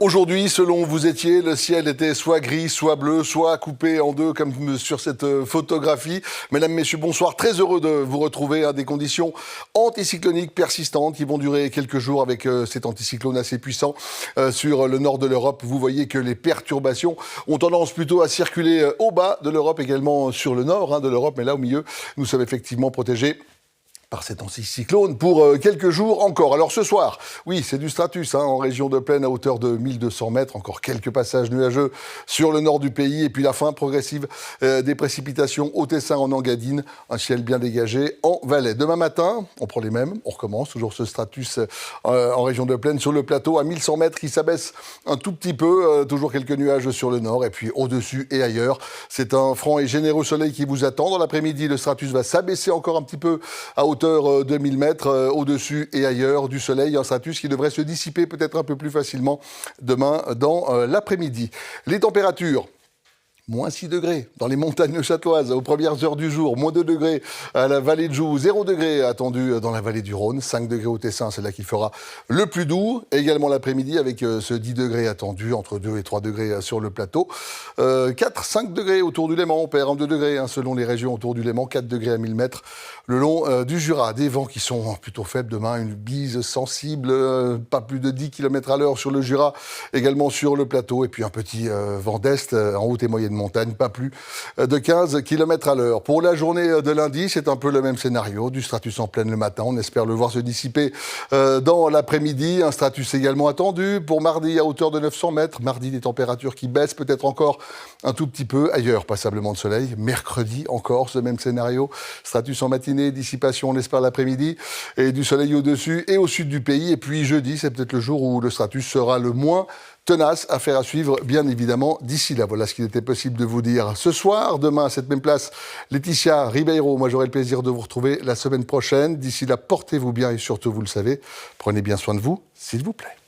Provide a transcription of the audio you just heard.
Aujourd'hui, selon où vous étiez, le ciel était soit gris, soit bleu, soit coupé en deux, comme sur cette photographie. Mesdames, Messieurs, bonsoir. Très heureux de vous retrouver à des conditions anticycloniques persistantes qui vont durer quelques jours avec cet anticyclone assez puissant sur le nord de l'Europe. Vous voyez que les perturbations ont tendance plutôt à circuler au bas de l'Europe, également sur le nord de l'Europe. Mais là, au milieu, nous sommes effectivement protégés par cet anticyclone pour quelques jours encore. Alors ce soir, oui, c'est du stratus en région de plaine à hauteur de 1200 mètres. Encore quelques passages nuageux sur le nord du pays. Et puis la fin progressive des précipitations au Tessin, en Engadine. Un ciel bien dégagé en Valais. Demain matin, on prend les mêmes. On recommence. Toujours ce stratus en région de plaine sur le plateau à 1100 mètres qui s'abaisse un tout petit peu. Toujours quelques nuages sur le nord. Et puis au-dessus et ailleurs, c'est un franc et généreux soleil qui vous attend. Dans l'après-midi, le stratus va s'abaisser encore un petit peu à hauteur de 1000 mètres au-dessus et ailleurs du soleil, un stratus qui devrait se dissiper peut-être un peu plus facilement demain dans l'après-midi. Les températures, moins 6 degrés dans les montagnes neuchâteloises aux premières heures du jour, moins 2 degrés à la vallée de Joux, 0 degrés attendu dans la vallée du Rhône, 5 degrés au Tessin, c'est là qu'il fera le plus doux. Également l'après-midi avec ce 10 degrés attendu, entre 2 et 3 degrés sur le plateau. 4-5 degrés autour du Léman, on perd 2 degrés selon les régions autour du Léman, 4 degrés à 1000 mètres le long du Jura. Des vents qui sont plutôt faibles demain, une bise sensible, pas plus de 10 km à l'heure sur le Jura, également sur le plateau, et puis un petit vent d'est en haute et moyenne montagne, pas plus de 15 km à l'heure. Pour la journée de lundi, c'est un peu le même scénario, du stratus en pleine le matin, on espère le voir se dissiper dans l'après-midi, un stratus également attendu pour mardi à hauteur de 900 mètres, mardi des températures qui baissent peut-être encore un tout petit peu, ailleurs passablement de soleil, mercredi encore ce même scénario, stratus en matinée, dissipation on espère l'après-midi, et du soleil au-dessus et au sud du pays, et puis jeudi c'est peut-être le jour où le stratus sera le moins tenace, affaire à suivre, bien évidemment, d'ici là. Voilà ce qu'il était possible de vous dire ce soir. Demain, à cette même place, Laetitia Ribeiro. Moi, j'aurai le plaisir de vous retrouver la semaine prochaine. D'ici là, portez-vous bien et surtout, vous le savez, prenez bien soin de vous, s'il vous plaît.